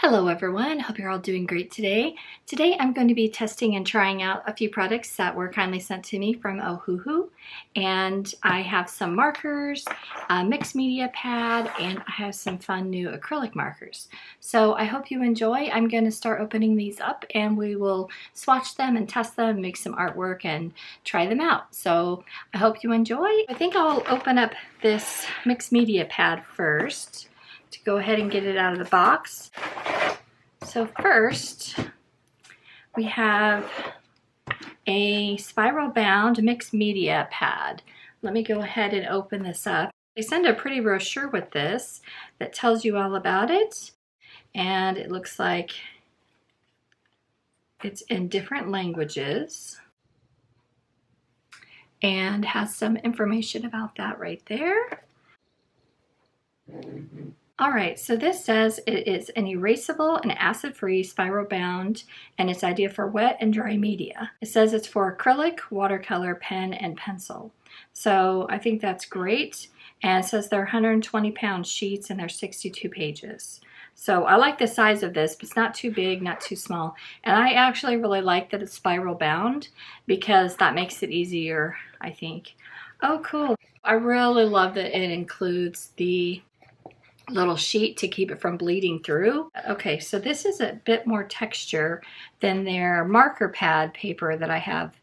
Hello everyone, hope you're all doing great today. Today I'm going to be testing and trying out a few products that were kindly sent to me from Ohuhu. And I have some markers, a mixed media pad, and I have some fun new acrylic markers. So I hope you enjoy. I'm going to start opening these up and we will swatch them and test them, make some artwork and try them out. So I hope you enjoy. I think I'll open up this mixed media pad first to go ahead and get it out of the box. So first, we have a spiral bound mixed media pad. Let me go ahead and open this up. They send a pretty brochure with this that tells you all about it. And it looks like it's in different languages and has some information about that right there. All right, so this says it is an erasable and acid-free spiral bound, and it's ideal for wet and dry media. It says it's for acrylic, watercolor, pen, and pencil. So I think that's great. And it says they're 120-pound sheets and they're 62 pages. So I like the size of this, but it's not too big, not too small. And I actually really like that it's spiral bound because that makes it easier, I think. Oh, cool. I really love that it includes the little sheet to keep it from bleeding through. Okay, so this is a bit more texture than their marker pad paper that I have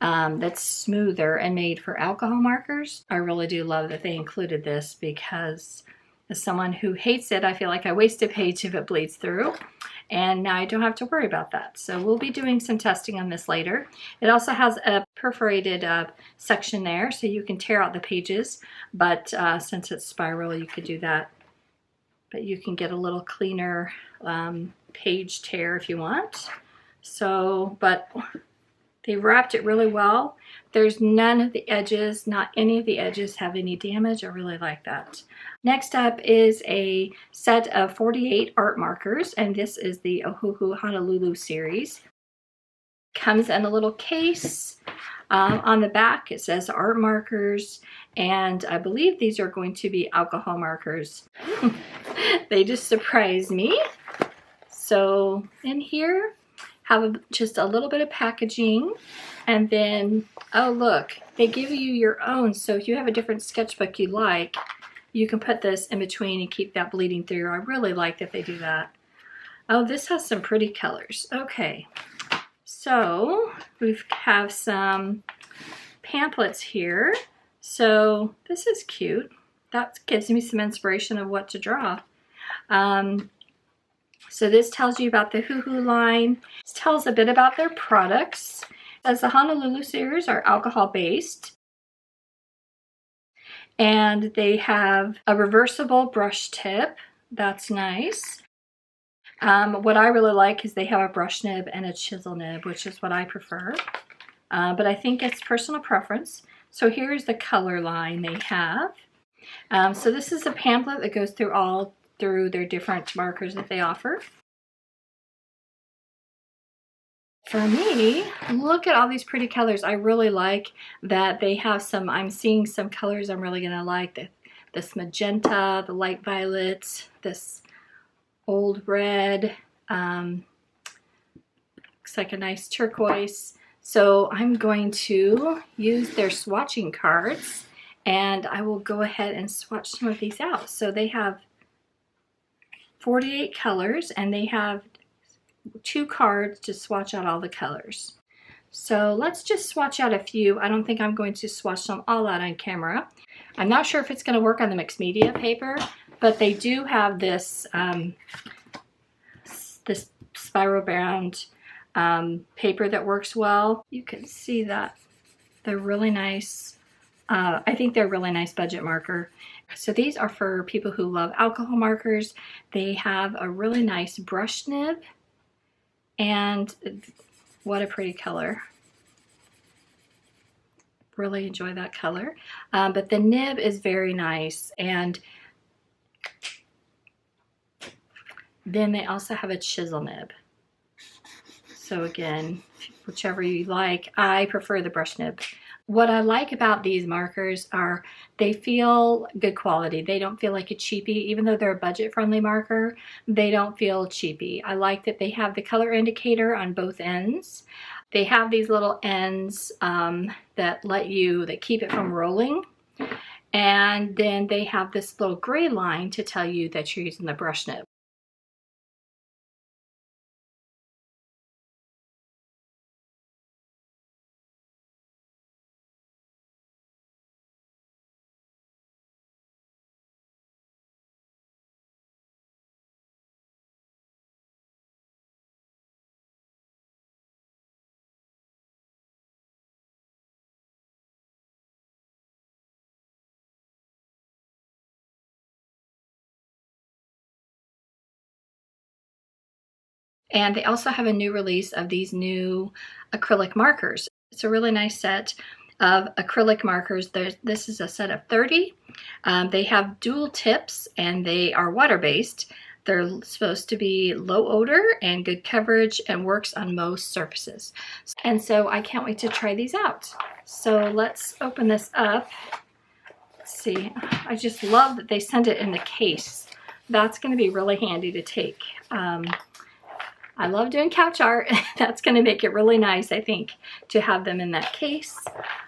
that's smoother and made for alcohol markers. I really do love that they included this because as someone who hates it, I feel like I waste a page if it bleeds through. And now I don't have to worry about that. So we'll be doing some testing on this later. It also has a perforated section there so you can tear out the pages, but since it's spiral, you could do that. But you can get a little cleaner page tear if you want. So, but they wrapped it really well. There's none of the edges, not any of the edges have any damage. I really like that. Next up is a set of 48 art markers, and this is the Ohuhu Honolulu series. Comes in a little case. On the back it says art markers, and I believe these are going to be alcohol markers. They just surprised me. So in here have just a little bit of packaging, and then oh look, they give you your own, so if you have a different sketchbook you like, you can put this in between and keep that bleeding through. I really like that they do that. Oh, this has some pretty colors. Okay. So we have some pamphlets here. So this is cute. That gives me some inspiration of what to draw. So this tells you about the Ohuhu line. This tells a bit about their products. It says the Honolulu series are alcohol based. And they have a reversible brush tip. That's nice. What I really like is they have a brush nib and a chisel nib, which is what I prefer. But I think it's personal preference. So here's the color line they have. So this is a pamphlet that goes through their different markers that they offer. For me, look at all these pretty colors. I really like that they have some, I'm seeing some colors I'm really gonna like. This magenta, the light violet, this old red, looks like a nice turquoise. So I'm going to use their swatching cards and I will go ahead and swatch some of these out. So they have 48 colors and they have 2 cards to swatch out all the colors. So let's just swatch out a few. I don't think I'm going to swatch them all out on camera. I'm not sure if it's going to work on the mixed media paper, but they do have this this spiral bound paper that works well. You can see that they're really nice. I think they're a really nice budget marker. So these are for people who love alcohol markers. They have a really nice brush nib, and what a pretty color. Really enjoy that color. But the nib is very nice, and then they also have a chisel nib. So again, whichever you like. I prefer the brush nib. What I like about these markers are they feel good quality. They don't feel like a cheapie. Even though they're a budget-friendly marker, they don't feel cheapie. I like that they have the color indicator on both ends. They have these little ends that keep it from rolling. And then they have this little gray line to tell you that you're using the brush nib. And they also have a new release of these new acrylic markers. It's a really nice set of acrylic markers. This is a set of 30. They have dual tips and they are water-based. They're supposed to be low odor and good coverage and works on most surfaces. And so I can't wait to try these out. So let's open this up. Let's see. I just love that they send it in the case. That's going to be really handy to take. I love doing couch art. That's going to make it really nice, I think, to have them in that case.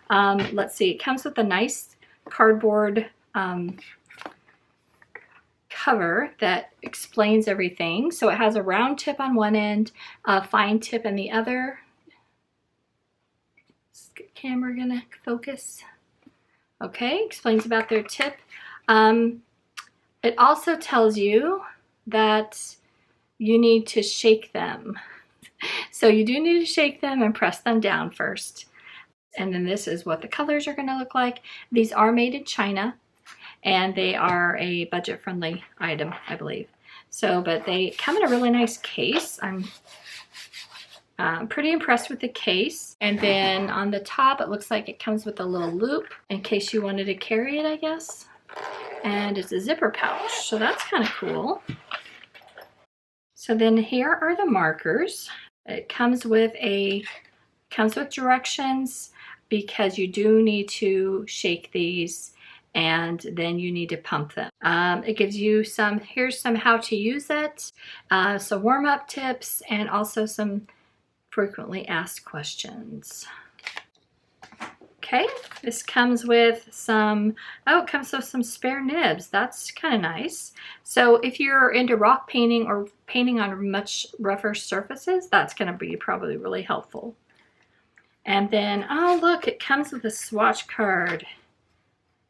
Let's see. It comes with a nice cardboard cover that explains everything. So it has a round tip on one end, a fine tip on the other. Is the camera going to focus? Okay, explains about their tip. It also tells you that you need to shake them. So you do need to shake them and press them down first. And then this is what the colors are going to look like. These are made in China and they are a budget-friendly item, I believe. So, but they come in a really nice case. I'm pretty impressed with the case. And then on the top, it looks like it comes with a little loop in case you wanted to carry it, I guess. And it's a zipper pouch, so that's kind of cool. So then here are the markers. It comes with directions because you do need to shake these and then you need to pump them. It gives you here's some how to use it, some warm-up tips, and also some frequently asked questions. Okay, this comes with it comes with some spare nibs. That's kind of nice. So if you're into rock painting or painting on much rougher surfaces, that's going to be probably really helpful. And then, oh look, it comes with a swatch card.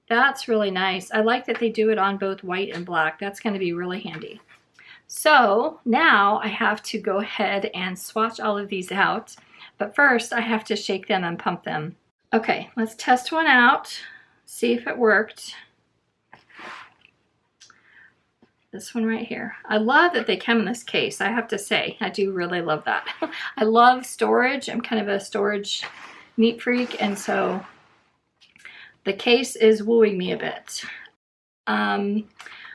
That's really nice. I like that they do it on both white and black. That's going to be really handy. So now I have to go ahead and swatch all of these out. But first I have to shake them and pump them. Okay, let's test one out, see if it worked. This one right here. I love that they come in this case, I have to say. I do really love that. I love storage. I'm kind of a storage neat freak, and so the case is wooing me a bit.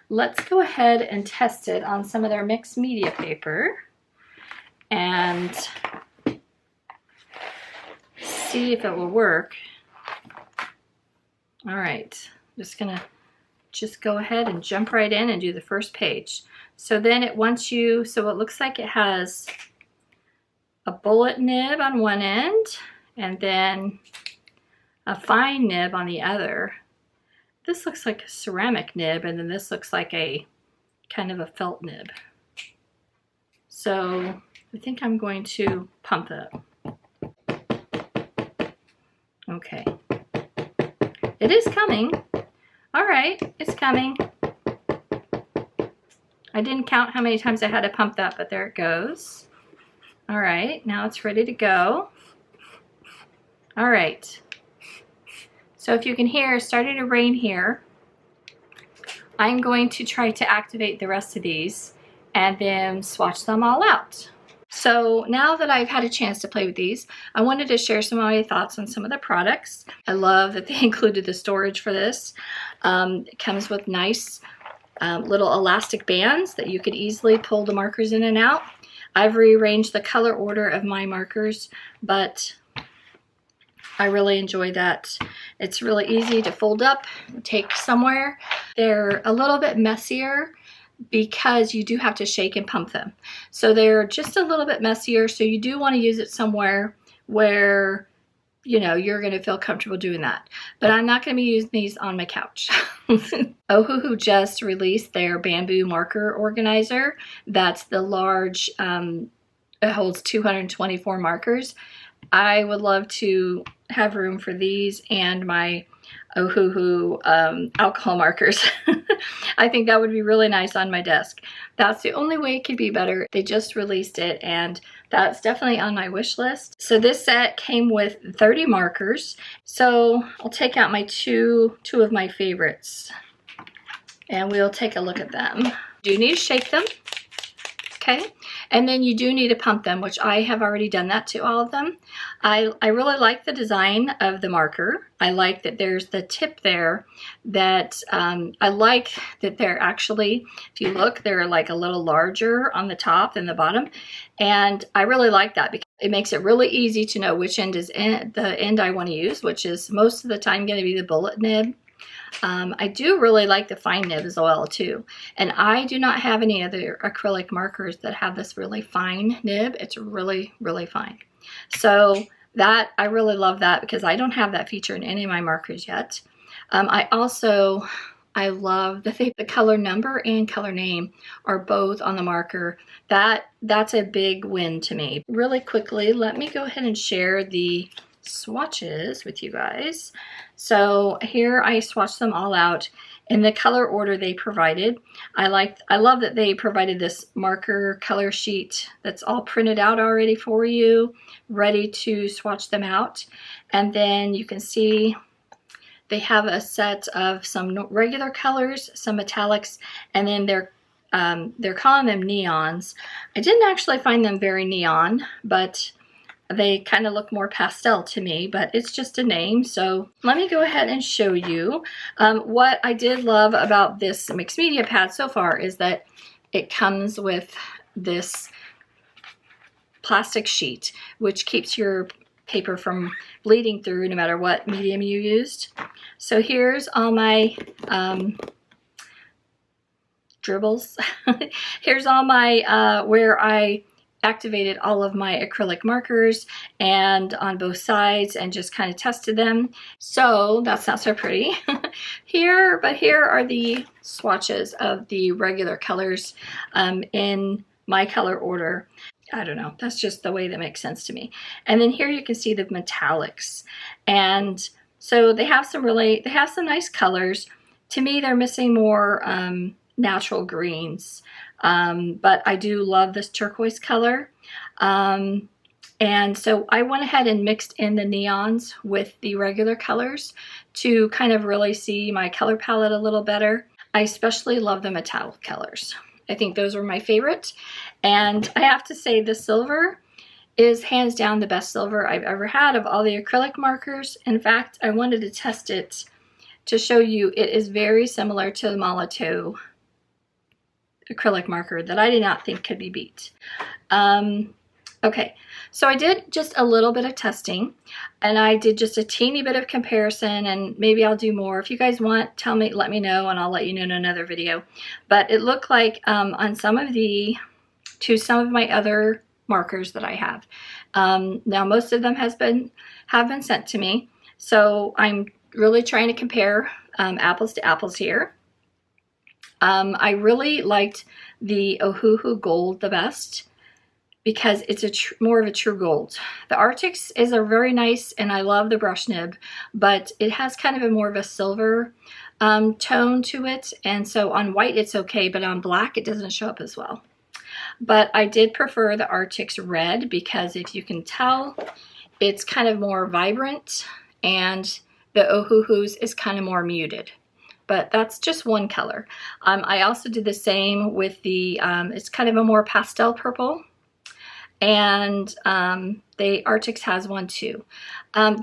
Let's go ahead and test it on some of their mixed media paper and see if it will work. All right, just gonna go ahead and jump right in and do the first page. So then it wants you, so it looks like it has a bullet nib on one end and then a fine nib on the other. This looks like a ceramic nib, and then this looks like a kind of a felt nib. So I think I'm going to pump it. Okay. It is coming. All right, it's coming. I didn't count how many times I had to pump that, but there it goes. All right, now it's ready to go. All right. So if you can hear, it's starting to rain here. I'm going to try to activate the rest of these and then swatch them all out. So now that I've had a chance to play with these, I wanted to share some of my thoughts on some of the products. I love that they included the storage for this. It comes with nice little elastic bands that you could easily pull the markers in and out. I've rearranged the color order of my markers, but I really enjoy that. It's really easy to fold up, take somewhere. They're a little bit messier because you do have to shake and pump them. So they're just a little bit messier, so you do want to use it somewhere where you know you're going to feel comfortable doing that. But I'm not going to be using these on my couch. Ohuhu just released their bamboo marker organizer. That's the large, it holds 224 markers. I would love to have room for these and my Ohuhu alcohol markers. I think that would be really nice on my desk. That's the only way it could be better. They just released it and that's definitely on my wish list. So this set came with 30 markers. So I'll take out my two of my favorites and we'll take a look at them. You do need to shake them. Okay, and then you do need to pump them, which I have already done that to all of them. I really like the design of the marker. I like that there's the tip there that I like that they're actually, if you look, they're like a little larger on the top than the bottom. And I really like that because it makes it really easy to know which end is the end I want to use, which is most of the time going to be the bullet nib. I do really like the fine nib as well too. And I do not have any other acrylic markers that have this really fine nib. It's really, really fine. So that, I really love that because I don't have that feature in any of my markers yet. I love the color number and color name are both on the marker. That's a big win to me. Really quickly, let me go ahead and share the swatches with you guys. So here I swatched them all out in the color order they provided. I love that they provided this marker color sheet that's all printed out already for you, ready to swatch them out. And then you can see they have a set of some regular colors, some metallics, and then they're calling them neons. I didn't actually find them very neon, but they kind of look more pastel to me, but it's just a name. So let me go ahead and show you. What I did love about this mixed media pad so far is that it comes with this plastic sheet, which keeps your paper from bleeding through no matter what medium you used. So here's all my dribbles. Here's all my, where I activated all of my acrylic markers and on both sides and just kind of tested them. So that's not so pretty. Here are the swatches of the regular colors in my color order. I don't know, that's just the way that makes sense to me. And then here you can see the metallics. And so they have some nice colors. To me, they're missing more natural greens. But I do love this turquoise color. And so I went ahead and mixed in the neons with the regular colors to kind of really see my color palette a little better. I especially love the metallic colors. I think those were my favorite. And I have to say the silver is hands down the best silver I've ever had of all the acrylic markers. In fact, I wanted to test it to show you it is very similar to the Manatee acrylic marker that I did not think could be beat. Okay, so I did just a little bit of testing and I did just a teeny bit of comparison, and maybe I'll do more. If you guys want, let me know and I'll let you know in another video. But it looked like on some of my other markers that I have. Now most of them have been sent to me. So I'm really trying to compare apples to apples here. I really liked the Ohuhu Gold the best because it's more of a true gold. The Arctics is a very nice, and I love the brush nib, but it has kind of a more of a silver tone to it. And so on white it's okay, but on black it doesn't show up as well. But I did prefer the Arctics red because if you can tell, it's kind of more vibrant, and the Ohuhu's is kind of more muted. But that's just one color. I also did the same with the, it's kind of a more pastel purple. And the Arctics has one too.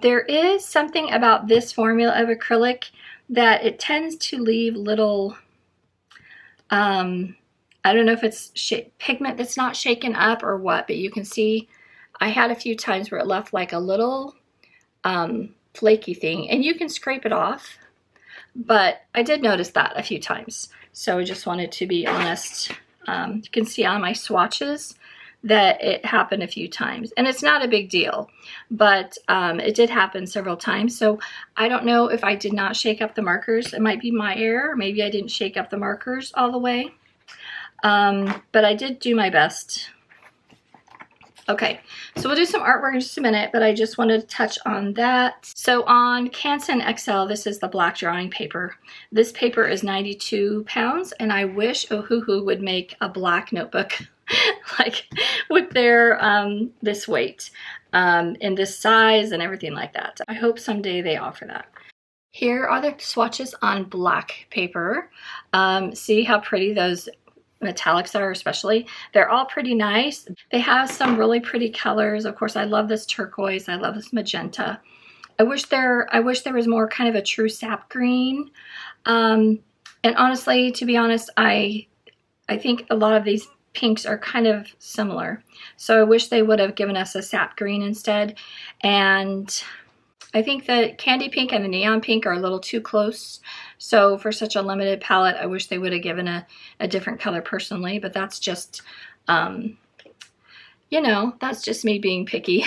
There is something about this formula of acrylic that it tends to leave little, I don't know if it's pigment that's not shaken up or what, but you can see I had a few times where it left like a little flaky thing, and you can scrape it off, but I did notice that a few times. So I just wanted to be honest. You can see on my swatches that it happened a few times, and it's not a big deal, but it did happen several times. So I don't know if I did not shake up the markers. It might be my error. Maybe I didn't shake up the markers all the way, but I did do my best. Okay, so we'll do some artwork in just a minute, but I just wanted to touch on that. So on Canson XL, this is the black drawing paper. This paper is 92 pounds, and I wish Ohuhu would make a black notebook like with their this weight and this size and everything like that. I hope someday they offer that. Here are the swatches on black paper. See how pretty those metallics are, especially. They're all pretty nice. They have some really pretty colors. Of course, I love this turquoise. I love this magenta. I wish there was more kind of a true sap green. And honestly, to be honest, I think a lot of these pinks are kind of similar. So I wish they would have given us a sap green instead. And I think the candy pink and the neon pink are a little too close. So for such a limited palette, I wish they would have given a different color personally, but that's just, you know, that's just me being picky.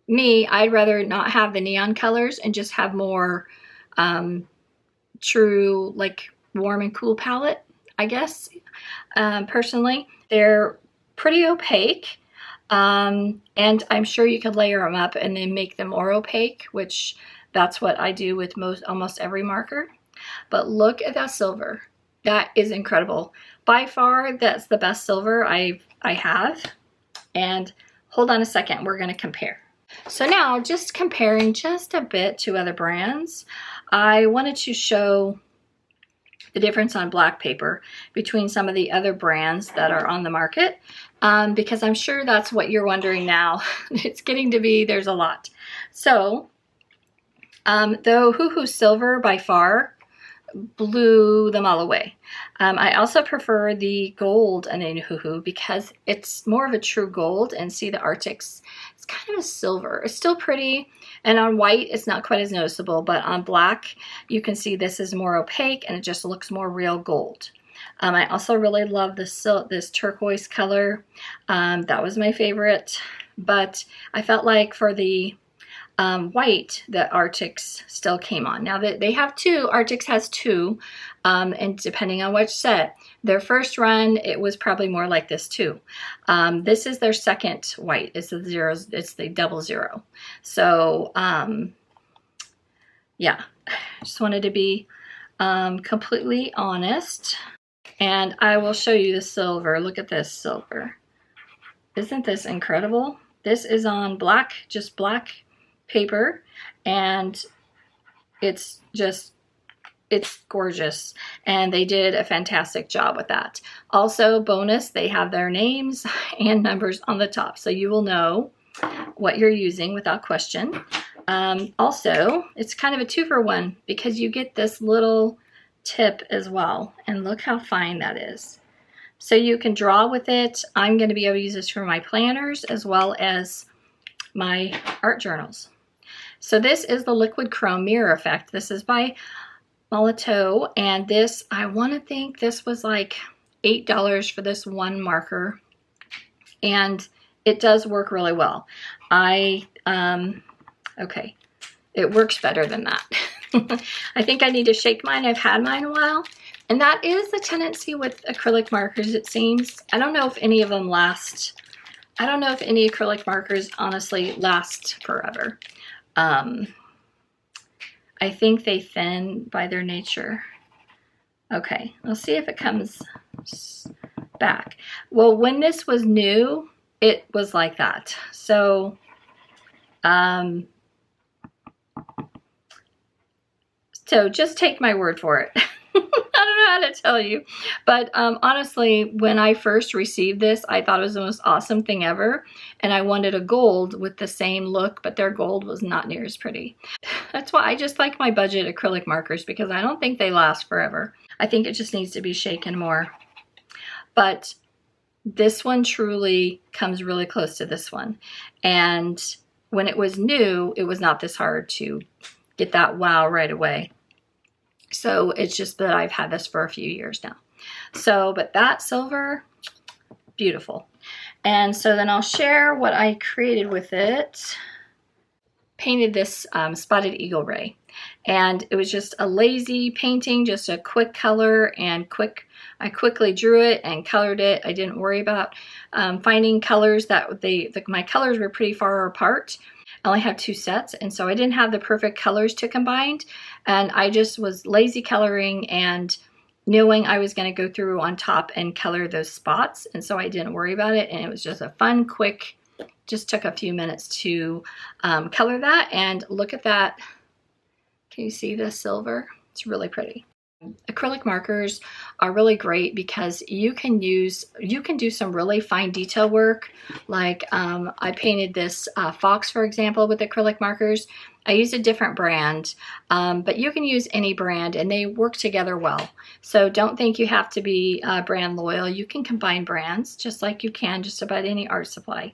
Me, I'd rather not have the neon colors and just have more true, like warm and cool palette, I guess, personally. They're pretty opaque. And I'm sure you could layer them up and then make them more opaque, which that's what I do with almost every marker. But look at that silver. That is incredible. By far, that's the best silver I have. And hold on a second, we're going to compare. So now, just comparing just a bit to other brands, I wanted to show the difference on black paper between some of the other brands that are on the market, because I'm sure that's what you're wondering now. It's getting to be, there's a lot. So the Ohuhu Silver by far blew them all away. I also prefer the gold in Ohuhu because it's more of a true gold, and see the Arctic's, it's kind of a silver. It's still pretty, and on white it's not quite as noticeable, but on black you can see this is more opaque and it just looks more real gold. I also really love this turquoise color. That was my favorite, but I felt like for the white, the Arctic's still came on. Now that they have two, Arctic's has two, and depending on which set, their first run, it was probably more like this too. This is their second white. It's the zeros. It's the 00. So yeah, just wanted to be completely honest. And I will show you the silver. Look at this silver. Isn't this incredible? This is on black, just black paper, and it's gorgeous, and they did a fantastic job with that. Also, bonus, they have their names and numbers on the top, so you will know what you're using without question. Also, it's kind of a 2-for-1 because you get this little tip as well, and look how fine that is. So you can draw with it. I'm going to be able to use this for my planners as well as my art journals. So this is the liquid chrome mirror effect. This is by Manatee, and this, I want to think this was like $8 for this one marker, and it does work really well. Okay, it works better than that. I think I need to shake mine. I've had mine a while, and that is the tendency with acrylic markers, it seems. I don't know if any of them last. I don't know if any acrylic markers honestly last forever. I think they thin by their nature. Okay, let's see if it comes back. Well, when this was new, it was like that. So, so just take my word for it. I don't know how to tell you, but honestly, when I first received this, I thought it was the most awesome thing ever, and I wanted a gold with the same look, but their gold was not near as pretty. That's why I just like my budget acrylic markers, because I don't think they last forever. I think it just needs to be shaken more. But this one truly comes really close to this one, and when it was new, it was not this hard to get that wow right away. So it's just that I've had this for a few years now. So, but that silver, beautiful. And so then I'll share what I created with it. Painted this spotted eagle ray, and it was just a lazy painting, just a quick color and I quickly drew it and colored it. I didn't worry about finding colors that my colors were pretty far apart. I only have 2 sets, and so I didn't have the perfect colors to combine, and I just was lazy coloring and knowing I was going to go through on top and color those spots, and so I didn't worry about it, and it was just a fun, quick, just took a few minutes to color that. And look at that. Can you see the silver? It's really pretty. Acrylic markers are really great because you can do some really fine detail work. Like I painted this fox, for example, with acrylic markers. I used a different brand, but you can use any brand and they work together well. So don't think you have to be brand loyal. You can combine brands just like you can just about any art supply.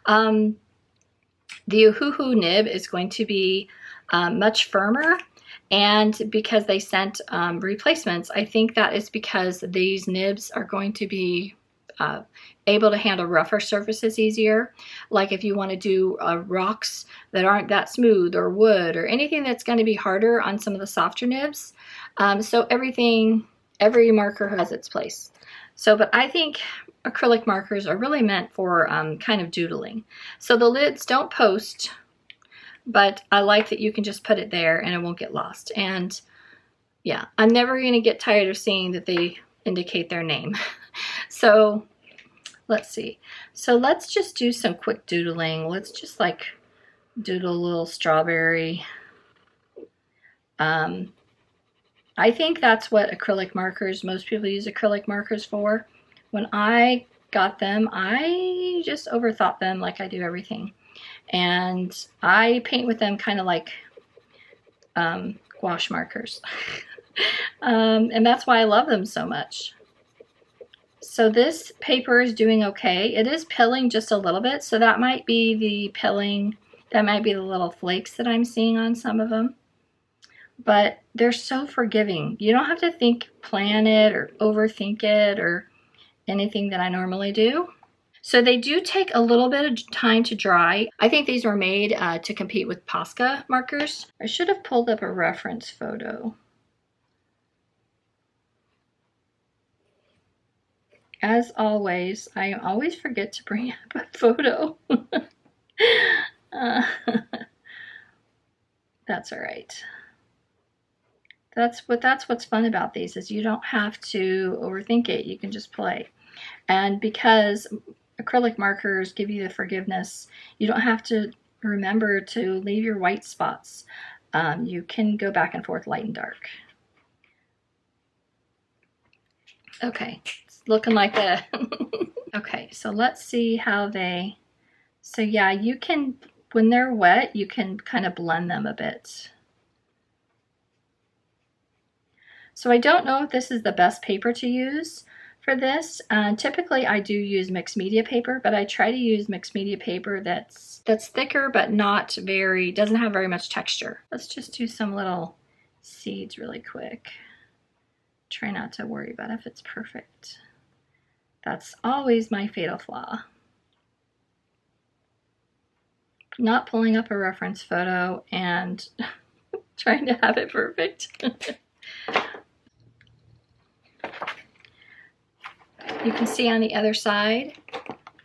The Ohuhu nib is going to be much firmer, and because they sent replacements, I think that is because these nibs are going to be able to handle rougher surfaces easier. Like if you want to do rocks that aren't that smooth, or wood, or anything that's going to be harder on some of the softer nibs. So every marker has its place. So, but I think acrylic markers are really meant for kind of doodling. So the lids don't post, but I like that you can just put it there and it won't get lost. And yeah, I'm never going to get tired of seeing that they indicate their name. So let's see. So let's just do some quick doodling. Let's just like doodle a little strawberry. I think that's what acrylic markers, most people use acrylic markers for. When I got them, I just overthought them like I do everything. And I paint with them kind of like gouache markers. And that's why I love them so much. So this paper is doing okay. It is pilling just a little bit, so that might be the pilling, that might be the little flakes that I'm seeing on some of them. But they're so forgiving. You don't have to plan it or overthink it or anything that I normally do. So they do take a little bit of time to dry. I think these were made to compete with Posca markers. I should have pulled up a reference photo. As always, I always forget to bring up a photo. That's all right. That's what's fun about these, is you don't have to overthink it. You can just play. And because acrylic markers give you the forgiveness, you don't have to remember to leave your white spots. You can go back and forth light and dark. Okay, it's looking like that. Okay, so let's see how they, so yeah, you can, when they're wet, you can kind of blend them a bit. So I don't know if this is the best paper to use for this. Typically I do use mixed media paper, but I try to use mixed media paper that's thicker but not very, doesn't have very much texture. Let's just do some little seeds really quick. Try not to worry about if it's perfect. That's always my fatal flaw. Not pulling up a reference photo and trying to have it perfect. You can see on the other side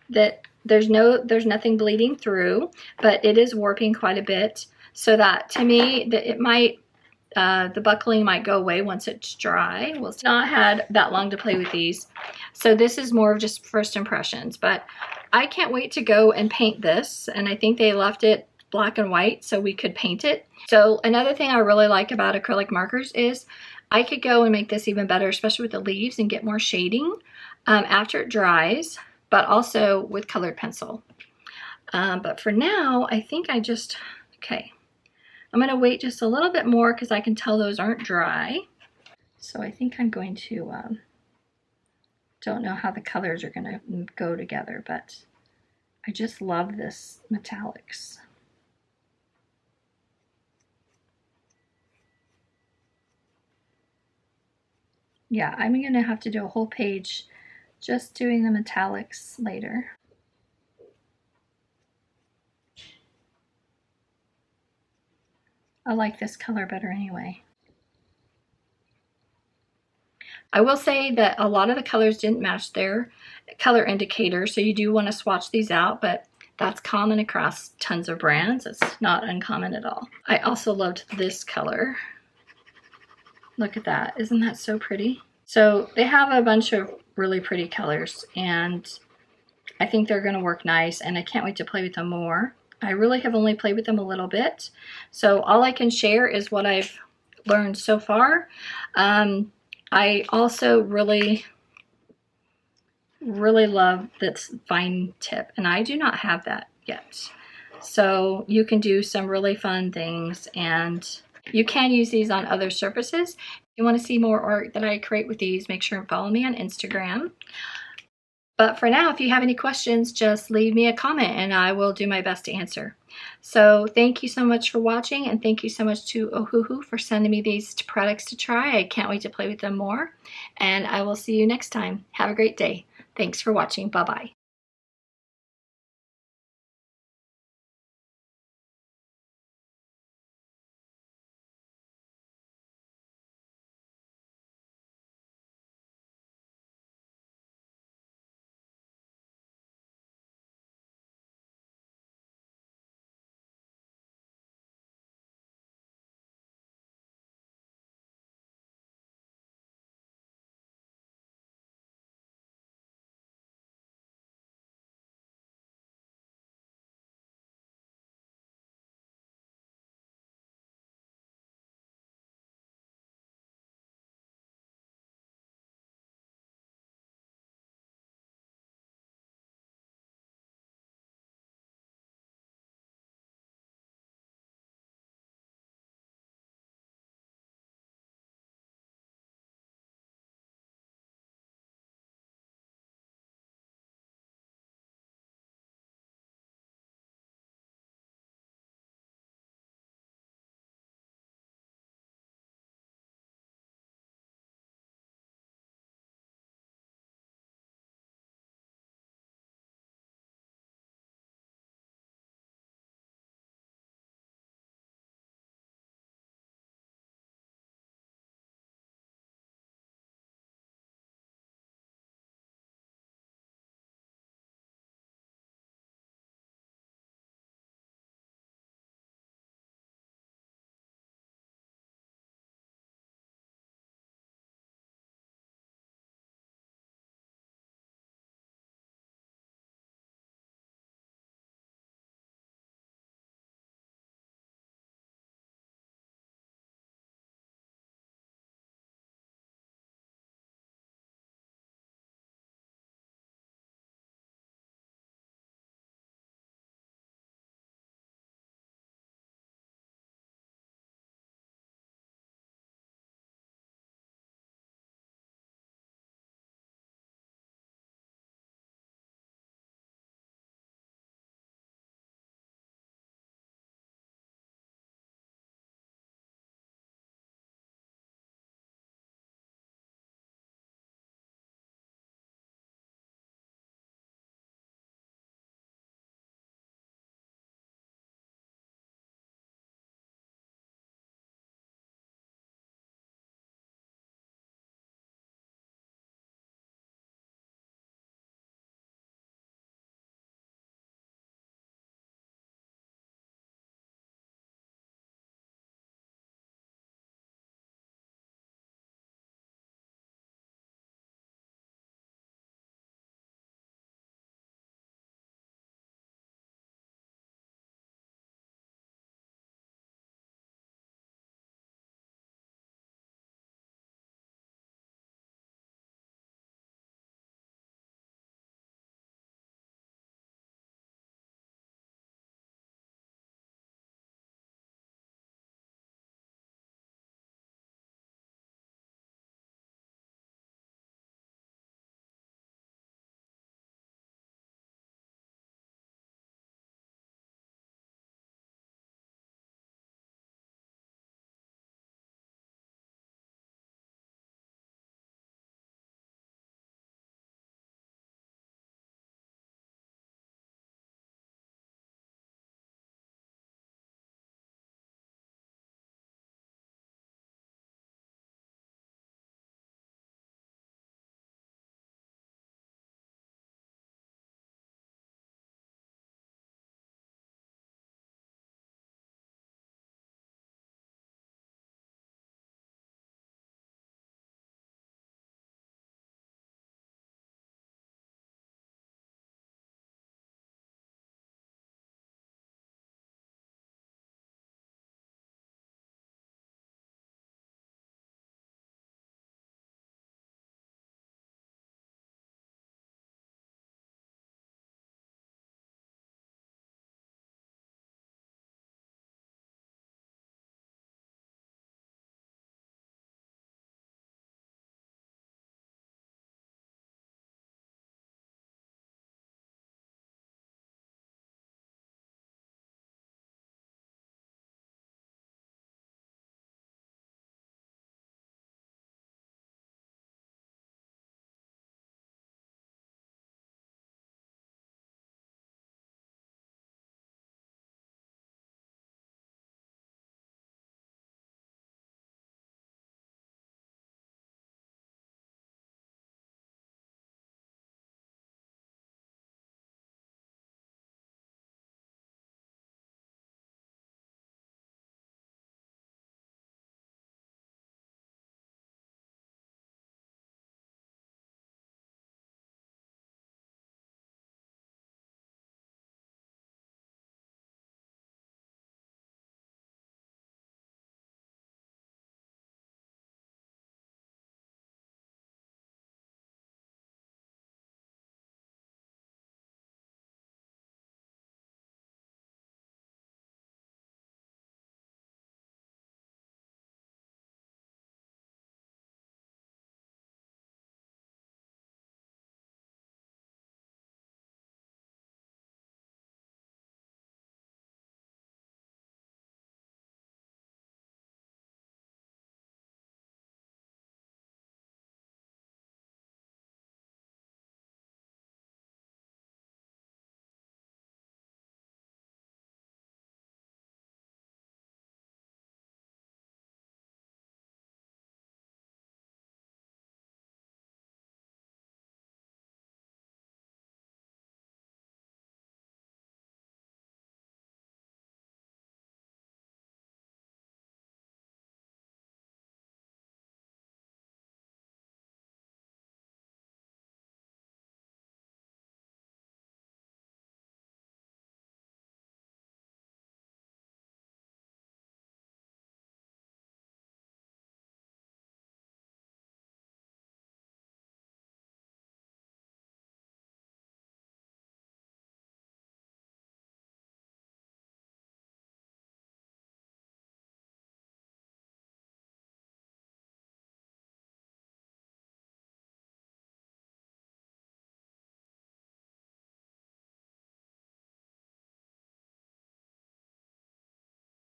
that there's nothing bleeding through, but it is warping quite a bit. So that, to me, that it might, the buckling might go away once it's dry. Well, it's not had that long to play with these. So this is more of just first impressions, but I can't wait to go and paint this. And I think they left it black and white so we could paint it. So another thing I really like about acrylic markers is I could go and make this even better, especially with the leaves, and get more shading after it dries, but also with colored pencil. But for now, I think I just, okay. I'm gonna wait just a little bit more because I can tell those aren't dry. So I think I'm going to, don't know how the colors are gonna go together, but I just love this metallics. Yeah, I'm going to have to do a whole page just doing the metallics later. I like this color better anyway. I will say that a lot of the colors didn't match their color indicator, so you do want to swatch these out, but that's common across tons of brands. It's not uncommon at all. I also loved this color. Look at that. Isn't that so pretty? So they have a bunch of really pretty colors, and I think they're going to work nice, and I can't wait to play with them more. I really have only played with them a little bit, so all I can share is what I've learned so far. I also really love this vine tip, and I do not have that yet. So you can do some really fun things, and you can use these on other surfaces. If you want to see more art that I create with these, make sure and follow me on Instagram. But for now, if you have any questions, just leave me a comment and I will do my best to answer. So thank you so much for watching, and thank you so much to Ohuhu for sending me these products to try. I can't wait to play with them more, and I will see you next time. Have a great day. Thanks for watching. Bye-bye.